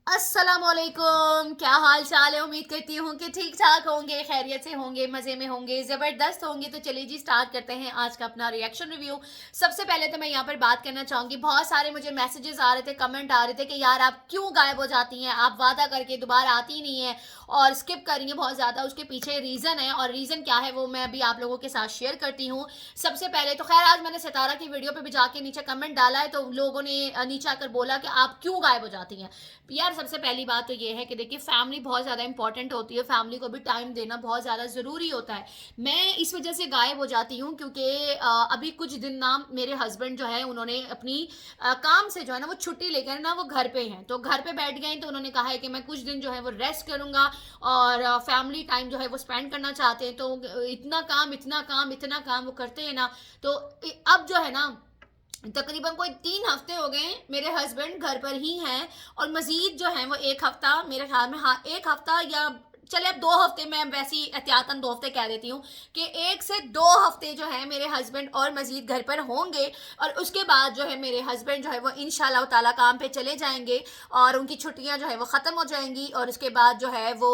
अस्सलामुअलैकुम, क्या हाल चाल है। उम्मीद करती हूँ कि ठीक ठाक होंगे, खैरियत से होंगे, मज़े में होंगे, ज़बरदस्त होंगे। तो चलिए जी स्टार्ट करते हैं आज का अपना रिएक्शन रिव्यू। सबसे पहले तो मैं यहाँ पर बात करना चाहूँगी, बहुत सारे मुझे मैसेजेस आ रहे थे, कमेंट आ रहे थे कि यार आप क्यों गायब हो जाती हैं, आप वादा करके दोबारा आती नहीं हैं और स्किप कर रही हैं बहुत ज़्यादा। उसके पीछे रीज़न है और रीज़न क्या है वो मैं अभी आप लोगों के साथ शेयर करती हूँ। सबसे पहले तो खैर आज मैंने सितारा की वीडियो पे भी जाके नीचे कमेंट डाला है, तो लोगों ने नीचे आकर बोला कि आप क्यों गायब हो जाती हैं। यार सबसे पहली बात तो ये है कि देखिए फैमिली बहुत ज़्यादा इंपॉर्टेंट होती है, फैमिली को भी टाइम देना बहुत ज़्यादा ज़रूरी होता है। मैं इस वजह से गायब हो जाती हूँ क्योंकि अभी कुछ दिन ना मेरे हस्बैंड जो है उन्होंने अपनी काम से जो है ना वो छुट्टी लेकर ना वो घर पे हैं, तो घर पे बैठ गए हैं। तो उन्होंने कहा है कि मैं कुछ दिन जो है वो रेस्ट करूंगा और फैमिली टाइम जो है वो स्पेंड करना चाहते हैं। तो इतना काम इतना काम इतना काम वो करते हैं ना, तो अब जो है ना तकरीबन कोई 3 हफ्ते हो गए मेरे हस्बैंड घर पर ही हैं और मजीद जो है वो एक हफ्ता मेरे ख्याल में, हाँ एक हफ्ता या चले अब 2 हफ्ते, मैं वैसी एहतियातन 2 हफ्ते कह देती हूँ कि 1 से 2 हफ्ते जो है मेरे हस्बैंड और मजीद घर पर होंगे। और उसके बाद जो है मेरे हस्बैंड जो है वो इंशाल्लाह ताला काम पे चले जाएंगे और उनकी छुट्टियां जो है वो ख़त्म हो जाएंगी और उसके बाद जो है वो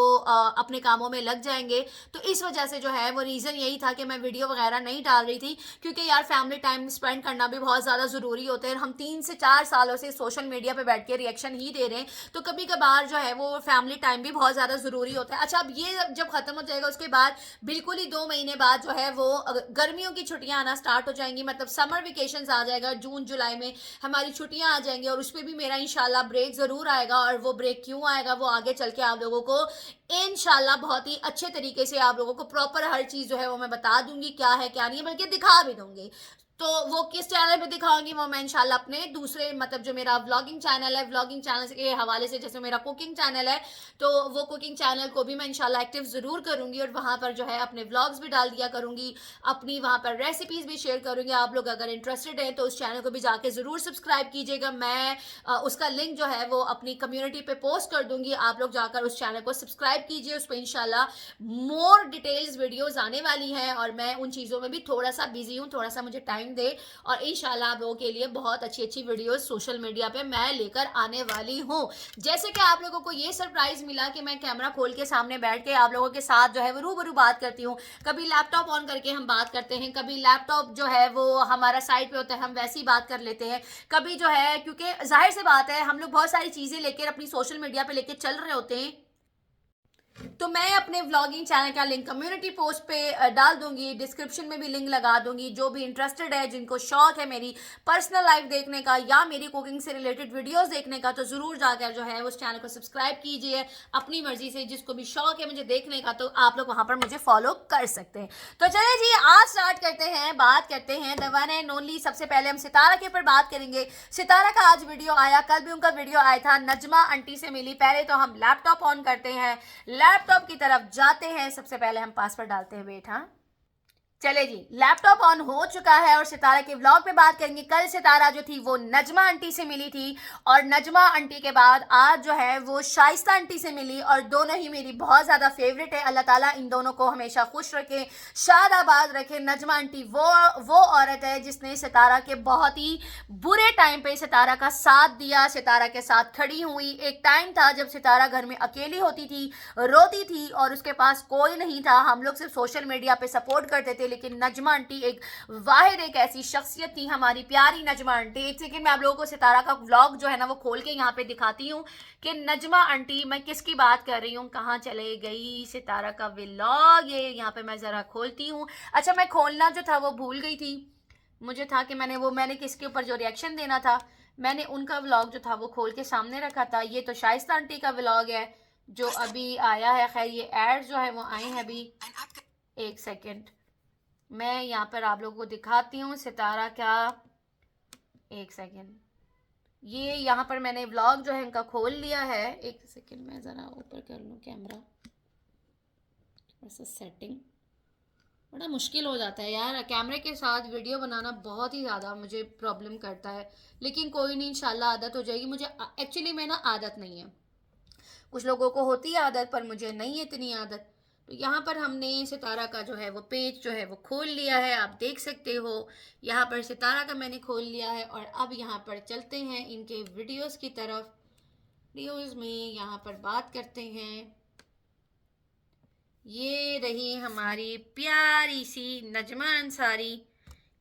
अपने कामों में लग जाएंगे। तो इस वजह से जो है वो रीज़न यही था कि मैं वीडियो वगैरह नहीं डाल रही थी, क्योंकि यार फैमिली टाइम स्पेंड करना भी बहुत ज़्यादा ज़रूरी होता है। हम 3 से 4 सालों से सोशल मीडिया पे बैठ के रिएक्शन ही दे रहे हैं, तो कभी कभार जो है वो फैमिली टाइम भी बहुत ज़्यादा ज़रूरी होता है। अच्छा अब ये जब ख़त्म हो जाएगा उसके बाद बिल्कुल ही 2 महीने बाद जो है वो गर्मियों की छुट्टियां आना स्टार्ट हो जाएंगी, मतलब समर वेकेशन आ जाएगा। जून जुलाई में हमारी छुट्टियां आ जाएंगी और उस पर भी मेरा इंशाल्लाह ब्रेक ज़रूर आएगा। और वो ब्रेक क्यों आएगा वो आगे चल के आप लोगों को इंशाल्लाह बहुत ही अच्छे तरीके से आप लोगों को प्रॉपर हर चीज़ जो है वो मैं बता दूंगी क्या है क्या नहीं है, बल्कि दिखा भी दूंगी। तो वो किस चैनल पे दिखाऊंगी वो मैं इंशाल्लाह अपने दूसरे, मतलब जो मेरा व्लॉगिंग चैनल है, व्लॉगिंग चैनल के हवाले से, जैसे मेरा कुकिंग चैनल है तो वो कुकिंग चैनल को भी मैं इंशाल्लाह एक्टिव ज़रूर करूंगी और वहाँ पर जो है अपने व्लॉग्स भी डाल दिया करूंगी, अपनी वहाँ पर रेसिपीज़ भी शेयर करूंगी। आप लोग अगर इंटरेस्टेड हैं तो उस चैनल को भी जाके ज़रूर सब्सक्राइब कीजिएगा। मैं उसका लिंक जो है वो अपनी कम्युनिटी पे पोस्ट कर दूंगी, आप लोग जाकर उस चैनल को सब्सक्राइब कीजिए। उस पर इंशाल्लाह मोर डिटेल्स वीडियोज़ आने वाली हैं और मैं उन चीज़ों में भी थोड़ा सा बिजी हूँ, थोड़ा सा मुझे टाइम दे और इंशाल्लाह आप लोगों के लिए बहुत अच्छी अच्छी वीडियोस सोशल मीडिया पे मैं लेकर आने वाली हूँ। जैसे कि आप लोगों को ये सरप्राइज मिला कि मैं कैमरा खोल के सामने बैठ के आप लोगों के साथ जो है वो रूबरू बात करती हूँ। कभी लैपटॉप ऑन करके हम बात करते हैं, कभी लैपटॉप जो है वो हमारा साइड पे होता है हम वैसी बात कर लेते हैं, कभी जो है क्योंकि जाहिर सी बात है हम लोग बहुत सारी चीज़ें लेकर अपनी सोशल मीडिया पे लेकर चल रहे होते हैं। तो मैं अपने व्लॉगिंग चैनल का लिंक कम्युनिटी पोस्ट पे डाल दूंगी, डिस्क्रिप्शन में भी लिंक लगा दूंगी। जो भी इंटरेस्टेड है, जिनको शौक है मेरी पर्सनल लाइफ देखने का या मेरी कुकिंग से रिलेटेड वीडियोस देखने का, तो ज़रूर जाकर जो है उस चैनल को सब्सक्राइब कीजिए अपनी मर्जी से। जिसको भी शौक है मुझे देखने का तो आप लोग वहाँ पर मुझे फॉलो कर सकते हैं। तो चले जी आज स्टार्ट करते हैं, बात करते हैं द वन एंड ओनली। सबसे पहले हम सितारा के ऊपर बात करेंगे। सितारा का आज वीडियो आया, कल भी उनका वीडियो आया था, नजमा आंटी से मिली। पहले तो हम लैपटॉप ऑन करते हैं, लैपटॉप की तरफ जाते हैं। सबसे पहले हम पासवर्ड डालते हैं, वेट हाँ चले जी लैपटॉप ऑन हो चुका है और सितारा के व्लॉग पे बात करेंगे। कल सितारा जो थी वो नजमा आंटी से मिली थी और नजमा आंटी के बाद आज जो है वो शाइस्ता आंटी से मिली और दोनों ही मेरी बहुत ज़्यादा फेवरेट है। अल्लाह ताला इन दोनों को हमेशा खुश रखे, शादाबाद रखे। नजमा आंटी वो औरत है जिसने सितारा के बहुत ही बुरे टाइम पे सितारा का साथ दिया, सितारा के साथ खड़ी हुई। एक टाइम था जब सितारा घर में अकेली होती थी, रोती थी और उसके पास कोई नहीं था। हम लोग सिर्फ सोशल मीडिया पे सपोर्ट करते थे, लेकिन नजमा आंटी एक वाहिद एक ऐसी शख्सियत थी, हमारी प्यारी नजमा आंटी। एक सेकेंड मैं आप लोगों को सितारा का व्लॉग जो है ना वो खोल के यहाँ पे दिखाती हूँ कि नजमा आंटी, मैं किसकी बात कर रही हूँ, कहाँ चले गई सितारा का व्लॉग। ये यहाँ पे मैं ज़रा खोलती हूँ। अच्छा मैं खोलना जो था वो भूल गई थी, मुझे था कि मैंने किसके ऊपर जो रिएक्शन देना था, मैंने उनका व्लॉग जो था वो खोल के सामने रखा था। ये तो शाइस्ता आंटी का व्लॉग है जो अभी आया है। खैर ये एड जो है वो आए हैं अभी। एक सेकेंड मैं यहाँ पर आप लोगों को दिखाती हूँ सितारा का। एक सेकेंड ये यहाँ पर मैंने व्लॉग जो है इनका खोल लिया है। एक सेकेंड मैं ज़रा ऊपर कर लूँ कैमरा, ऐसा सेटिंग बड़ा मुश्किल हो जाता है यार, कैमरे के साथ वीडियो बनाना बहुत ही ज़्यादा मुझे प्रॉब्लम करता है। लेकिन कोई नहीं, इंशाल्लाह आदत हो जाएगी। मुझे एक्चुअली में ना आदत नहीं है, कुछ लोगों को होती है आदत पर मुझे नहीं है इतनी आदत। तो यहाँ पर हमने सितारा का जो है वो पेज जो है वो खोल लिया है, आप देख सकते हो। यहाँ पर सितारा का मैंने खोल लिया है और अब यहाँ पर चलते हैं इनके वीडियोस की तरफ। वीडियोज़ में यहाँ पर बात करते हैं। ये रही हमारी प्यारी सी नजमा अंसारी,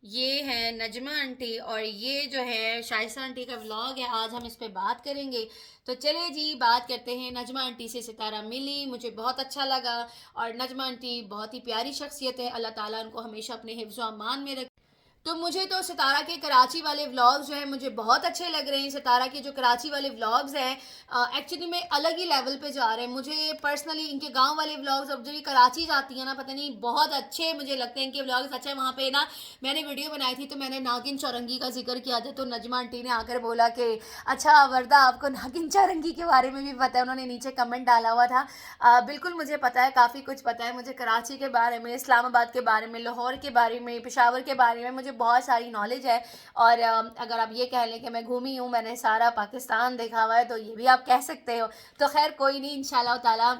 ये है नजमा आंटी, और ये जो है शाइस्ता आंटी का व्लॉग है। आज हम इस पे बात करेंगे। तो चले जी बात करते हैं। नजमा आंटी से सितारा मिली, मुझे बहुत अच्छा लगा, और नजमा आंटी बहुत ही प्यारी शख्सियत है। अल्लाह ताला उनको हमेशा अपने हिफ्ज़ व अमान में रखे। तो मुझे तो सितारा के कराची वाले व्लॉग्स जो हैं मुझे बहुत अच्छे लग रहे हैं। सितारा के जो कराची वाले व्लॉग्स हैं एक्चुअली में अलग ही लेवल पे जा रहे हैं। मुझे पर्सनली इनके गांव वाले व्लॉग्स, अब जो ये कराची जाती हैं ना, पता नहीं बहुत अच्छे मुझे लगते हैं इनके व्लॉग्स। अच्छा, वहाँ पे ना मैंने वीडियो बनाई थी तो मैंने नागिन चौरंगी का जिक्र किया था, तो नजमा आंटी ने आकर बोला कि अच्छा वर्दा आपको नागिन चौरंगी के बारे में भी पता है। उन्होंने नीचे कमेंट डाला हुआ था। बिल्कुल मुझे पता है, काफ़ी कुछ पता है मुझे कराची के बारे में, इस्लामाबाद के बारे में, लाहौर के बारे में, पेशावर के बारे में, मुझे बहुत सारी नॉलेज है। और अगर आप ये कह लें कि मैं घूमी हूँ, मैंने सारा पाकिस्तान देखा हुआ है, तो ये भी आप कह सकते हो। तो खैर कोई नहीं, इंशाल्लाह ताला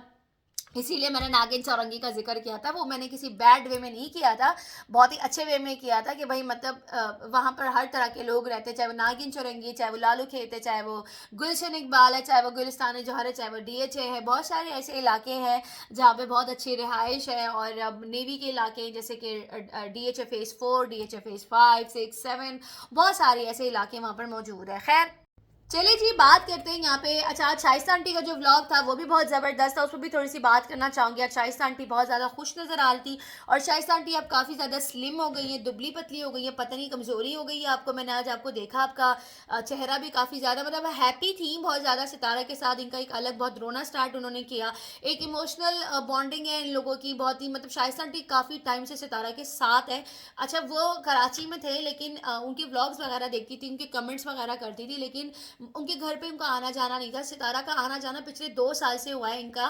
इसीलिए मैंने नागिन चौरंगी का जिक्र किया था। वो मैंने किसी बैड वे में नहीं किया था, बहुत ही अच्छे वे में किया था कि भाई मतलब वहाँ पर हर तरह के लोग रहते, चाहे वो नागिन चौरंगी, चाहे वो लालू खेत है, चाहे वो गुलशन इकबाल है, चाहे वो गुलिस्तान जौहर है, चाहे वो DHA है। बहुत सारे ऐसे इलाके हैं जहाँ पे बहुत अच्छी रिहाइश है। और अब नेवी के इलाके जैसे कि DHA फेज़ 4, DHA फेज़ 5, 6, 7, बहुत सारे ऐसे इलाके वहाँ पर मौजूद है। खैर चलिए जी बात करते हैं यहाँ पे। अच्छा, आज शाइस्ता आंटी का जो व्लॉग था वो भी बहुत ज़बरदस्त था, उस पर भी थोड़ी सी बात करना चाहूँगी। आज शाइस्ता आंटी बहुत ज़्यादा खुश नज़र आ रही थी, और शाइस्ता आंटी अब काफ़ी ज़्यादा स्लिम हो गई हैं, दुबली पतली हो गई हैं, पता नहीं कमज़ोरी हो गई है आपको। मैंने आज आपको देखा, आपका चेहरा भी काफ़ी ज़्यादा मतलब हैप्पी थी बहुत ज़्यादा सितारा के साथ। इनका एक अलग बहुत रोना स्टार्ट उन्होंने किया, एक इमोशनल बॉन्डिंग है इन लोगों की बहुत ही। मतलब शाइस्ता आंटी काफ़ी टाइम से सितारा के साथ है। अच्छा, वो कराची में थे लेकिन उनके व्लॉग्स वगैरह देखती थी, उनके कमेंट्स वगैरह करती थी, लेकिन उनके घर पे उनका आना जाना नहीं था। सितारा का आना जाना पिछले 2 साल से हुआ है इनका।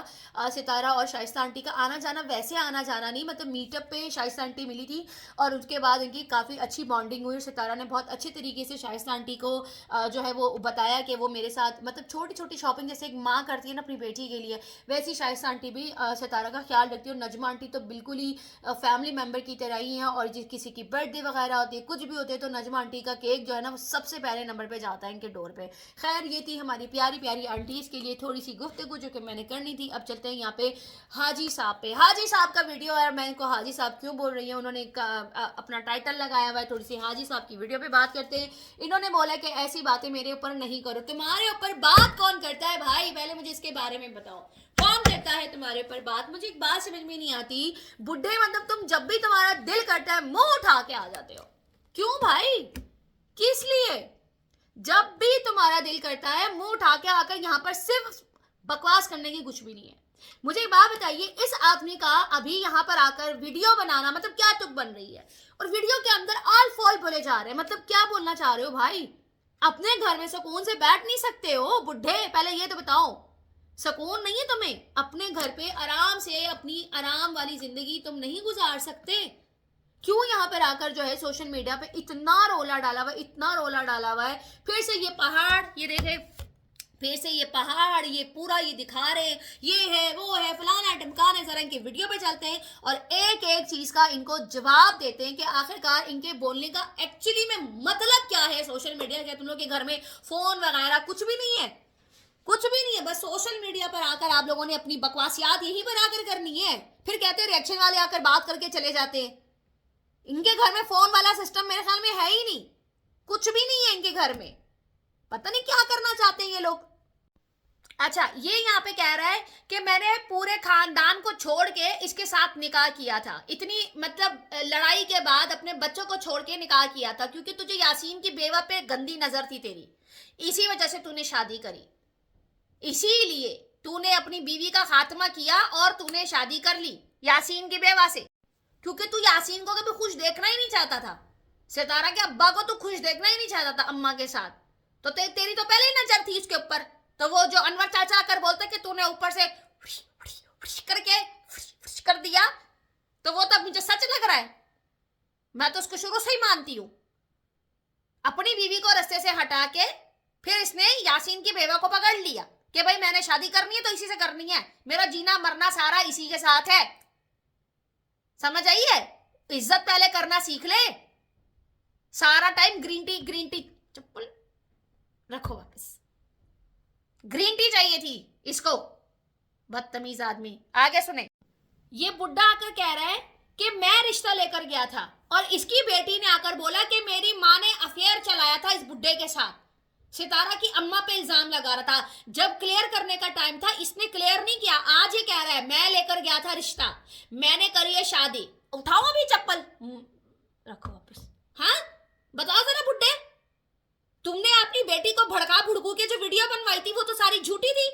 सितारा और शाइस्ता आंटी का आना जाना, वैसे आना जाना नहीं, मतलब मीटअप पे शाइस्ता आंटी मिली थी और उसके बाद इनकी काफ़ी अच्छी बॉन्डिंग हुई। सितारा ने बहुत अच्छे तरीके से शाइस्ता आंटी को जो है वो बताया कि वो मेरे साथ मतलब छोटी छोटी शॉपिंग जैसे एक माँ करती है ना अपनी बेटी के लिए, वैसी शाइस्ता आंटी भी सितारा का ख्याल रखती है। और नजमा आंटी तो बिल्कुल ही फैमिली मेम्बर की तरह ही हैं, और जिस किसी की बर्थडे वगैरह होती है, कुछ भी होते हैं, तो नजमा आंटी का केक जो है ना वो सबसे पहले नंबर पे जाता है इनके डोर पे। खैर ये थी हमारी प्यारी प्यारी आंटीज़ के लिए थोड़ी सी गुफ्तगू जो कि मैंने करनी थी। अब चलते हैं यहाँ पे हाजी साहब पे। हाजी साहब का वीडियो है, मैं इनको हाजी साहब क्यों बोल रही हूँ, उन्होंने अपना टाइटल लगाया हुआ है। थोड़ी सी हाजी साहब की वीडियो पे बात करते हैं। इन्होंने बोला कि ऐसी बातें मेरे ऊपर नहीं करो। तुम्हारे ऊपर बात कौन करता है भाई, पहले मुझे इसके बारे में बताओ, कौन करता है तुम्हारे ऊपर बात? मुझे एक बात समझ में नहीं आती, बुढ़े मतलब तुम जब भी तुम्हारा दिल करता है मुंह उठा के आ जाते हो, क्यों भाई, किस लिए? जब भी तुम्हारा दिल करता है मुंह उठा के आकर यहाँ पर सिर्फ बकवास करने की कुछ भी नहीं है। मुझे एक बात बताइए, इस आदमी का अभी यहाँ पर आकर वीडियो बनाना मतलब क्या तुक बन रही है, और वीडियो के अंदर आल फॉल बोले जा रहे हैं, मतलब क्या बोलना चाह रहे हो भाई? अपने घर में सुकून से बैठ नहीं सकते हो बुढ़े? पहले ये तो बताओ, सुकून नहीं है तुम्हें? अपने घर पे आराम से अपनी आराम वाली जिंदगी तुम नहीं गुजार सकते? क्यों यहाँ पर आकर जो है सोशल मीडिया पे इतना रोला डाला हुआ है, इतना रोला डाला हुआ है? फिर से ये पहाड़, ये देखे, फिर से ये पहाड़, ये पूरा ये दिखा रहे, ये है वो है फलाना ढमकाना, जरा इनके वीडियो पे चलते हैं और एक एक चीज का इनको जवाब देते हैं कि आखिरकार इनके बोलने का एक्चुअली में मतलब क्या है। सोशल मीडिया क्या तुम लोग के घर में फोन वगैरह कुछ भी नहीं है? कुछ भी नहीं है, बस सोशल मीडिया पर आकर आप लोगों ने अपनी बकवासियात यहीं पर आकर करनी है। फिर कहते हैं रिएक्शन वाले आकर बात करके चले जाते हैं। इनके घर में फोन वाला सिस्टम मेरे ख्याल में है ही नहीं, कुछ भी नहीं है इनके घर में। पता नहीं क्या करना चाहते हैं ये लोग। अच्छा, ये यहाँ पे कह रहा है कि मैंने पूरे खानदान को छोड़ के इसके साथ निकाह किया था। इतनी मतलब लड़ाई के बाद अपने बच्चों को छोड़ के निकाह किया था क्योंकि तुझे यासीन की बेवा पे गंदी नजर थी तेरी, इसी वजह से तूने शादी करी, इसीलिए तूने अपनी बीवी का खात्मा किया और तूने शादी कर ली यासीन की बेवा से, क्योंकि तू यासीन को कभी खुश देखना ही नहीं चाहता था। सितारा के अब्बा को तू खुश देखना ही नहीं चाहता था अम्मा के साथ, तो तेरी तो पहले ही नजर थी उसके ऊपर। तो वो जो अनवर चाचा आकर बोलते कि तूने ऊपर से करके कर दिया, तो वो तो अब मुझे सच लग रहा है। मैं तो उसको शुरू से ही मानती हूँ। अपनी बीवी को रास्ते से हटा के फिर इसने यासीन की बेवा को पकड़ लिया कि भाई मैंने शादी करनी है तो इसी से करनी है, मेरा जीना मरना सारा इसी के साथ है। समझ आई है? इज्जत पहले करना सीख ले। सारा टाइम ग्रीन टी चप्पल रखो वापस। ग्रीन टी चाहिए थी इसको, बदतमीज आदमी। आगे सुने, ये बुड्ढा आकर कह रहा है कि मैं रिश्ता लेकर गया था और इसकी बेटी ने आकर बोला कि मेरी माँ ने अफेयर चलाया था इस बुड्ढे के साथ। सितारा की अम्मा पे इल्जाम लगा रहा था। जब क्लियर करने का टाइम था इसने क्लियर नहीं किया। आज ये कह रहा है मैं लेकर गया था रिश्ता, मैंने करी है शादी। उठाओ अभी चप्पल, रखो वापस। हाँ बताओ जरा बुड्ढे, तुमने अपनी बेटी को भड़का भुड़कू के जो वीडियो बनवाई थी वो तो सारी झूठी थी।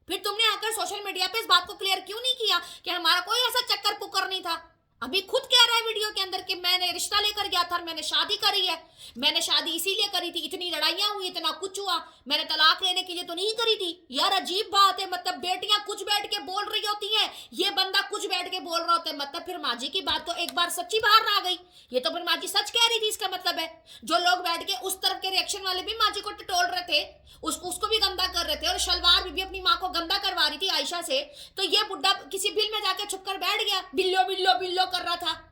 फिर तुमने आकर सोशल मीडिया पे इस बात को क्लियर क्यों नहीं किया कि हमारा कोई ऐसा चक्कर पुक्कर नहीं था। अभी खुद कह रहा है वीडियो के अंदर कि मैंने रिश्ता लेकर गया था और मैंने शादी करी है। मैंने शादी इसीलिए करी थी, इतनी लड़ाइयां हुई, इतना कुछ हुआ, मैंने तलाक लेने के लिए तो नहीं करी थी। यार अजीब बात है, मतलब बेटियां कुछ बैठ के बोल रही होती हैं, ये बंदा कुछ बैठ के बोल रहा होता है। मतलब फिर माँ जी की बात तो एक बार सच्ची बाहर आ गई। ये तो फिर माँ जी सच कह रही थी, इसका मतलब है जो लोग बैठ के उस तरफ के रिएक्शन वाले भी माँ जी को टटोल रहे थे, उसको भी गंदा कर रहे थे और शलवार भी अपनी माँ को गंदा करवा रही थी आयशा से। तो ये बुड्ढा किसी बिल में जाके छुप कर बैठ गया, बिल्लो बिल्लो बिल्लो कर रहा था।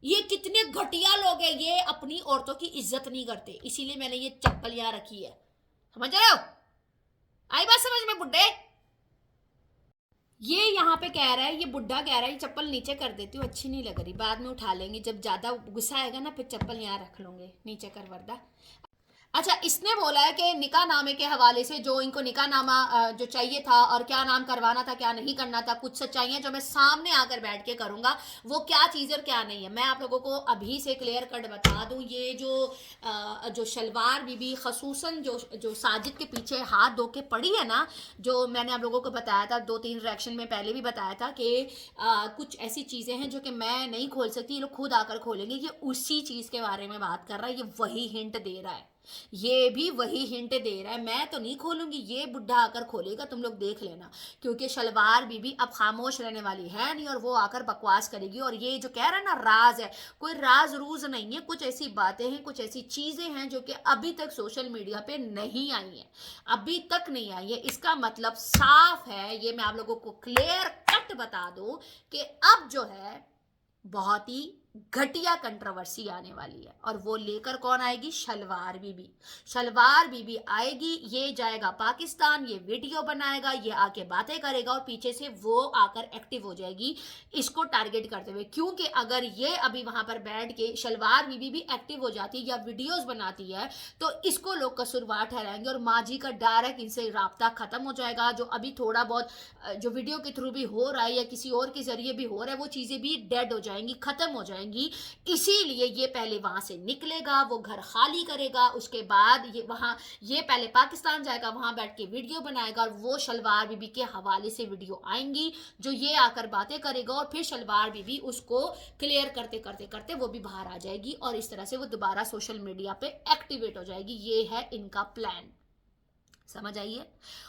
ये कितने घटिया लोग हैं, ये अपनी औरतों की इज्जत नहीं करते, इसीलिए मैंने ये चप्पल यहां रखी है। समझ रहे हो? आई बात समझ में बुड्ढे? ये यहाँ पे कह रहा है, ये बुड्ढा कह रहा है ये चप्पल नीचे कर देती हूँ, अच्छी नहीं लग रही, बाद में उठा लेंगे, जब ज्यादा गुस्सा आएगा ना फिर चप्पल यहाँ रख लूंगे, नीचे कर वरदा। अच्छा, इसने बोला है कि निकाह नामे के हवाले से जो इनको निकाह नामा जो चाहिए था और क्या नाम करवाना था क्या नहीं करना था, कुछ सच्चाइयाँ जो मैं सामने आकर बैठ के करूंगा, वो क्या चीज़ और क्या नहीं है मैं आप लोगों को अभी से क्लियर कट बता दूं। ये जो शलवार बीबी खसूसन जो साजिद के पीछे हाथ धो के पड़ी है ना, जो मैंने आप लोगों को बताया था 2-3 रिएक्शन में पहले भी बताया था कि कुछ ऐसी चीज़ें हैं जो कि मैं नहीं खोल सकती, ये लोग खुद आकर खोलेंगे। ये उसी चीज़ के बारे में बात कर रहा है, ये वही हिंट दे रहा है, ये भी वही हिंट दे रहा है। मैं तो नहीं खोलूंगी, ये बुढ़ा आकर खोलेगा, तुम लोग देख लेना, क्योंकि शलवार बीबी अब खामोश रहने वाली है नहीं और वो आकर बकवास करेगी। और ये जो कह रहा है ना राज है, कोई राज रूज नहीं है, कुछ ऐसी बातें हैं, कुछ ऐसी चीजें हैं जो कि अभी तक सोशल मीडिया पे नहीं आई है, अभी तक नहीं आई है। इसका मतलब साफ है, ये मैं आप लोगों को क्लियर कट बता दूं कि अब जो है बहुत ही घटिया कंट्रोवर्सी आने वाली है। और वो लेकर कौन आएगी? शलवार बीबी। शलवार बीबी आएगी, ये जाएगा पाकिस्तान, ये वीडियो बनाएगा, ये आके बातें करेगा और पीछे से वो आकर एक्टिव हो जाएगी इसको टारगेट करते हुए। क्योंकि अगर ये अभी वहां पर बैठ के शलवार बीबी भी एक्टिव हो जाती है या वीडियोस बनाती है तो इसको लोग कसूरवार ठहराएंगे और माँ जी का डायरेक्ट इनसे राब्ता खत्म हो जाएगा। जो अभी थोड़ा बहुत जो वीडियो के थ्रू भी हो रहा है या किसी और के जरिए भी हो रहा है, वो चीजें भी डेड हो जाएंगी, खत्म हो जाएंगी। इसीलिए ये पहले वहां से निकलेगा, वो घर खाली करेगा, उसके बाद ये पहले पाकिस्तान जाएगा, वहां बैठ के वीडियो बनाएगा और वो शलवार बीबी के हवाले से वीडियो आएंगी जो ये आकर बातें करेगा और फिर शलवार बीबी उसको क्लियर करते करते करते वो भी बाहर आ जाएगी और इस तरह से वो दोबारा सोशल मीडिया पे एक्टिवेट हो जाएगी। ये है इनका प्लान, समझ आइए।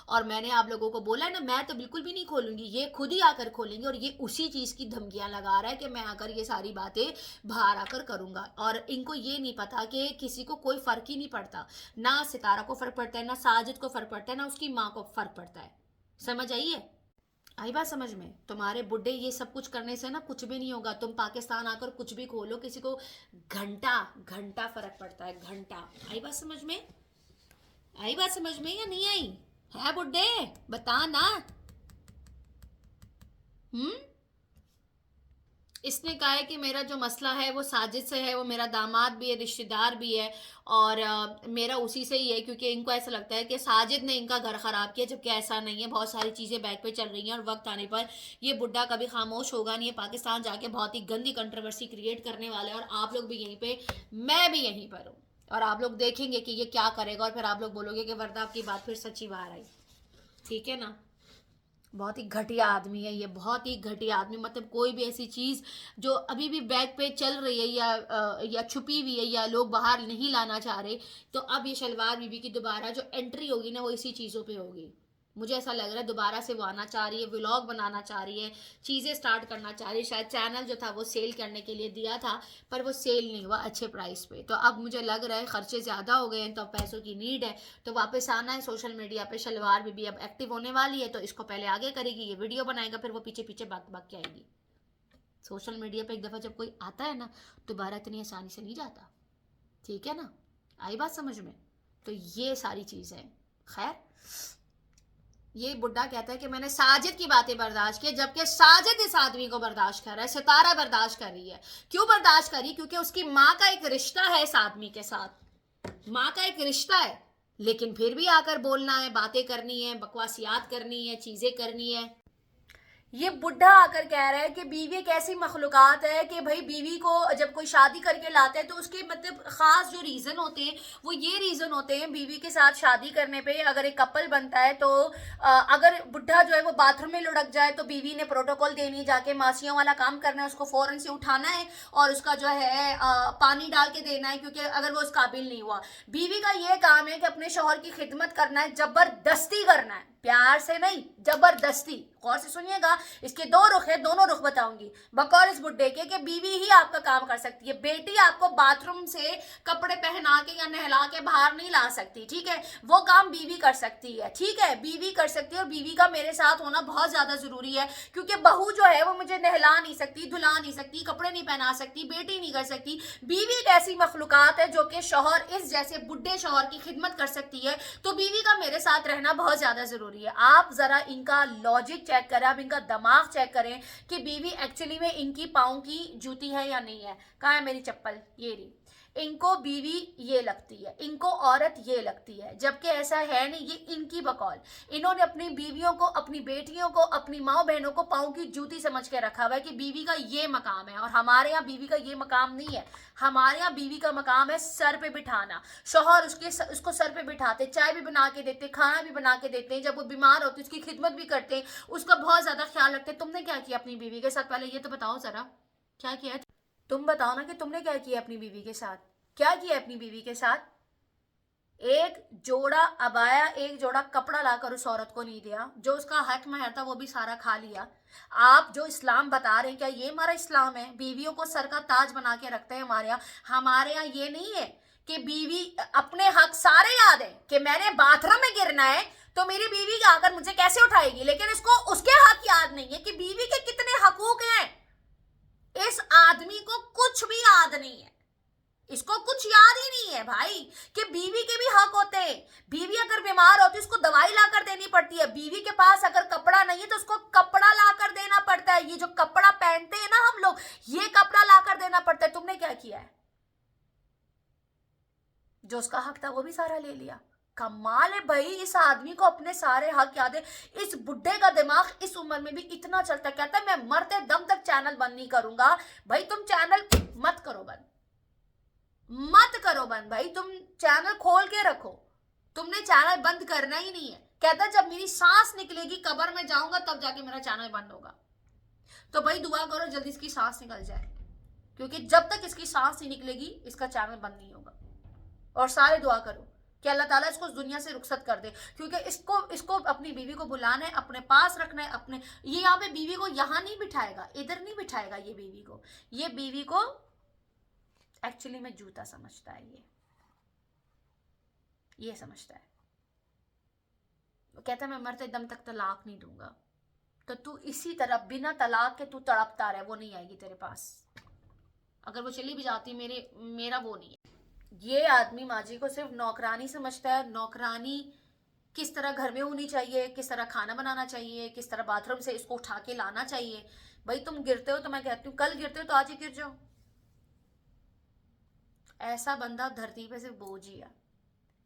और मैंने आप लोगों को बोला है ना, मैं तो बिल्कुल भी नहीं खोलूंगी, ये खुद ही आकर खोलेंगे और ये उसी चीज की धमकियां लगा रहा है कि मैं आकर ये सारी बातें बाहर आकर करूंगा। और इनको ये नहीं पता कि किसी को कोई फर्क ही नहीं पड़ता, ना सितारा को फर्क पड़ता है, ना साजिद को फर्क पड़ता है, ना उसकी माँ को फर्क पड़ता है। समझ आइए? आई बात समझ में? तुम्हारे बुढ़े ये सब कुछ करने से ना कुछ भी नहीं होगा। तुम पाकिस्तान आकर कुछ भी खोलो, किसी को घंटा घंटा फर्क पड़ता है, घंटा। आई बात समझ में? आई बात समझ में या नहीं आई? है बुड्ढे, बता ना। हम्म। इसने कहा है कि मेरा जो मसला है वो साजिद से है, वो मेरा दामाद भी है, रिश्तेदार भी है और मेरा उसी से ही है, क्योंकि इनको ऐसा लगता है कि साजिद ने इनका घर खराब किया, जबकि ऐसा नहीं है। बहुत सारी चीज़ें बैक पे चल रही हैं और वक्त आने पर ये बुड्ढा कभी खामोश होगा नहीं, ये पाकिस्तान जाके बहुत ही गंदी कंट्रोवर्सी क्रिएट करने वाला है और आप लोग भी यहीं पे, मैं भी यहीं पर हूँ और आप लोग देखेंगे कि ये क्या करेगा और फिर आप लोग बोलोगे कि वरदा आपकी बात फिर सच्ची बाहर आई। ठीक है ना? बहुत ही घटिया आदमी है ये, बहुत ही घटिया आदमी। मतलब कोई भी ऐसी चीज़ जो अभी भी बैक पे चल रही है या छुपी हुई है या लोग बाहर नहीं लाना चाह रहे, तो अब ये शलवार बीबी की दोबारा जो एंट्री होगी ना वो इसी चीज़ों पे होगी। मुझे ऐसा लग रहा है दोबारा से वो आना चाह रही है, व्लॉग बनाना चाह रही है, चीज़ें स्टार्ट करना चाह रही है। शायद चैनल जो था वो सेल करने के लिए दिया था पर वो सेल नहीं हुआ अच्छे प्राइस पे, तो अब मुझे लग रहा है खर्चे ज़्यादा हो गए हैं तो अब पैसों की नीड है, तो वापस आना है सोशल मीडिया पे। शलवार बीबी अब एक्टिव होने वाली है तो इसको पहले आगे करेगी, ये वीडियो बनाएगा, फिर वो पीछे पीछे भाग भाग के आएगी। सोशल मीडिया पे एक दफ़ा जब कोई आता है ना दोबारा इतनी आसानी से नहीं जाता। ठीक है ना? आई बात समझ में? तो ये सारी चीज़ें, खैर ये बुड्ढा कहता है कि मैंने साजिद की बातें बर्दाश्त की, जबकि साजिद इस आदमी को बर्दाश्त कर रहा है, सितारा बर्दाश्त कर रही है। क्यों बर्दाश्त करी? क्योंकि उसकी माँ का एक रिश्ता है इस आदमी के साथ, माँ का एक रिश्ता है, लेकिन फिर भी आकर बोलना है, बातें करनी है, बकवासियात करनी है, चीजें करनी है। ये बुढ़ा आकर कह रहा है कि बीवी एक ऐसी मखलूक़ात है कि भाई बीवी को जब कोई शादी करके लाता है तो उसके मतलब ख़ास जो रीज़न होते हैं वो ये रीज़न होते हैं बीवी के साथ शादी करने पे। अगर एक कपल बनता है तो अगर बुढ़ा जो है वो बाथरूम में लुढ़क जाए तो बीवी ने प्रोटोकॉल देनी, जाके मासियों वाला काम करना है, उसको फ़ौरन से उठाना है और उसका जो है पानी डाल के देना है, क्योंकि अगर वो उस काबिल नहीं हुआ। बीवी का ये काम है कि अपने शौहर की खिदमत करना है, ज़बरदस्ती करना है, प्यार से नहीं, जबरदस्ती। गौर से सुनिएगा, इसके दो रुख है, दोनों रुख बताऊंगी बकौल इस बुड्ढे के कि बीवी ही आपका काम कर सकती है। बेटी आपको बाथरूम से कपड़े पहना के या नहला के बाहर नहीं ला सकती, ठीक है, वो काम बीवी कर सकती है, ठीक है, बीवी कर सकती है। और बीवी का मेरे साथ होना बहुत ज्यादा जरूरी है, क्योंकि बहू जो है वो मुझे नहला नहीं सकती, धुला नहीं सकती, कपड़े नहीं पहना सकती, बेटी नहीं कर सकती। बीवी एक ऐसी मखलूकात है जो कि शौहर इस जैसे बुड्ढे शौहर की खिदमत कर सकती है, तो बीवी का मेरे साथ रहना बहुत ज्यादा जरूरी है। आप जरा इनका लॉजिक चेक करें, आप इनका दिमाग चेक करें कि बीवी एक्चुअली में इनकी पाँव की जूती है या नहीं है। कहाँ है मेरी चप्पल? ये रही। इनको बीवी ये लगती है, इनको औरत ये लगती है, जबकि ऐसा है नहीं। ये इनकी बकौल, इन्होंने अपनी बीवियों को, अपनी बेटियों को, अपनी माँ बहनों को पाँव की जूती समझ के रखा हुआ है कि बीवी का ये मकाम है। और हमारे यहाँ बीवी का ये मकाम नहीं है। हमारे यहाँ बीवी का मकाम है सर पे बिठाना। शौहर उसको सर पे बिठाते, चाय भी बना के देते, खाना भी बना के देते हैं, जब वो बीमार होती है उसकी खिदमत भी करते हैं, उसका बहुत ज्यादा ख्याल रखते हैं। तुमने क्या किया अपनी बीवी के साथ? पहले ये तो बताओ जरा, क्या किया? तुम बताओ ना कि तुमने क्या किया अपनी बीवी के साथ, क्या किया अपनी बीवी के साथ? एक जोड़ा अबाया, एक जोड़ा कपड़ा लाकर उस औरत को नहीं दिया, जो उसका हक महर था वो भी सारा खा लिया। आप जो इस्लाम बता रहे हैं, क्या ये हमारा इस्लाम है? बीवियों को सर का ताज बना के रखते हैं हमारे यहाँ। हमारे यहाँ ये नहीं है कि बीवी अपने हक सारे याद है कि मैंने बाथरूम में गिरना है तो मेरी बीवी आकर मुझे कैसे उठाएगी, लेकिन इसको उसके हक याद नहीं है कि बीवी के कितने हकूक हैं। इस आदमी को कुछ भी याद नहीं है, इसको कुछ याद ही नहीं है भाई कि बीवी के भी हक होते हैं। बीवी अगर बीमार होती है उसको दवाई लाकर देनी पड़ती है। बीवी के पास अगर कपड़ा नहीं है तो उसको कपड़ा लाकर देना पड़ता है। ये जो कपड़ा पहनते हैं ना हम लोग, ये कपड़ा लाकर देना पड़ता है। तुमने क्या किया है? जो उसका हक था वो भी सारा ले लिया। कमाल है भाई, इस आदमी को अपने सारे हक याद है। इस बुड्ढे का दिमाग इस उम्र में भी इतना चलता है, कहता है मैं मरते दम तक चैनल बंद नहीं करूंगा। भाई तुम चैनल मत करो बंद, मत करो बंद भाई, तुम चैनल खोल के रखो। तुमने चैनल बंद करना ही नहीं है। कहता जब मेरी सांस निकलेगी, कब्र में जाऊंगा, तब जाके मेरा चैनल बंद होगा। तो भाई दुआ करो जल्दी इसकी सांस निकल जाए, क्योंकि जब तक इसकी सांस नहीं निकलेगी इसका चैनल बंद नहीं होगा। और सारे दुआ करो कि अल्लाह ताला इसको इस दुनिया से रुखसत कर दे, क्योंकि इसको अपनी बीवी को बुलाना है, अपने पास रखना है। अपने ये यहाँ पे बीवी को यहाँ नहीं बिठाएगा, इधर नहीं बिठाएगा। ये बीवी को एक्चुअली में जूता समझता है। ये समझता है। वो कहता है मैं मरते दम तक तलाक नहीं दूंगा। तो तू इसी तरह बिना तलाक के तू तड़पता रहे, वो नहीं आएगी तेरे पास। अगर वो चली भी जाती, मेरा वो नहीं है। ये आदमी माँ जी को सिर्फ नौकरानी समझता है। नौकरानी किस तरह घर में होनी चाहिए, किस तरह खाना बनाना चाहिए, किस तरह बाथरूम से इसको उठा के लाना चाहिए। भाई तुम गिरते हो तो मैं कहती हूँ कल गिरते हो तो आज ही गिर जाओ। ऐसा बंदा धरती पे सिर्फ बोझ ही है।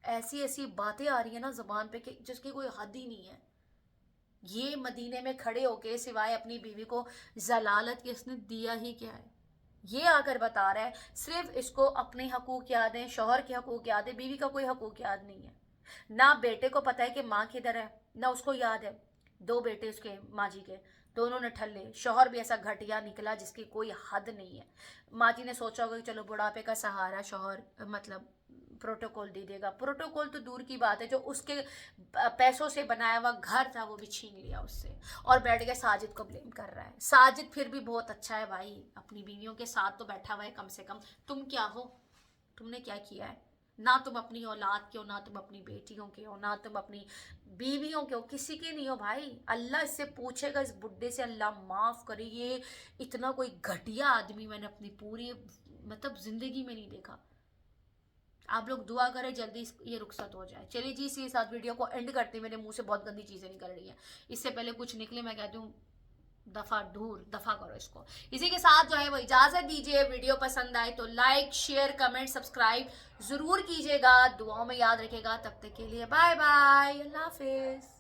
ऐसी ऐसी बातें आ रही है ना जुबान पे कि जिसकी कोई हद ही नहीं है। ये मदीने में खड़े होके सिवाय अपनी बीवी को जलालत के इसने दिया ही क्या है? ये आकर बता रहा है सिर्फ इसको अपने हकूक याद है, शौहर के हकूक याद है, बीवी का कोई हकूक याद नहीं है। ना बेटे को पता है कि माँ किधर है, ना उसको याद है। 2 बेटे उसके माँ जी के, दोनों ने ठल्ले। शौहर भी ऐसा घटिया निकला जिसकी कोई हद नहीं है। माँ जी ने सोचा होगा कि चलो बुढ़ापे का सहारा शौहर मतलब प्रोटोकॉल दे देगा। प्रोटोकॉल तो दूर की बात है, जो उसके पैसों से बनाया हुआ घर था वो भी छीन लिया उससे, और बैठ के साजिद को ब्लेम कर रहा है। साजिद फिर भी बहुत अच्छा है भाई, अपनी बीवियों के साथ तो बैठा हुआ है कम से कम। तुम क्या हो? तुमने क्या किया है? ना तुम अपनी औलाद के हो, ना तुम अपनी बेटियों के हो, ना तुम अपनी बीवियों के हो, किसी के नहीं हो भाई। अल्लाह इससे पूछेगा, इस बुड्ढे से अल्लाह माफ़ करे। ये इतना कोई घटिया आदमी मैंने अपनी पूरी मतलब जिंदगी में नहीं देखा। आप लोग दुआ करें जल्दी ये रुखसत हो जाए। चलिए जी, इसी के साथ वीडियो को एंड करते हैं। मेरे मुंह से बहुत गंदी चीज़ें निकल रही हैं, इससे पहले कुछ निकले मैं कहती हूँ दफा दूर, दफा करो इसको। इसी के साथ जो है वो इजाजत दीजिए। वीडियो पसंद आए तो लाइक शेयर कमेंट सब्सक्राइब जरूर कीजिएगा, दुआओं में याद रखिएगा। तब तक के लिए बाय बाय, अल्लाह हाफिज।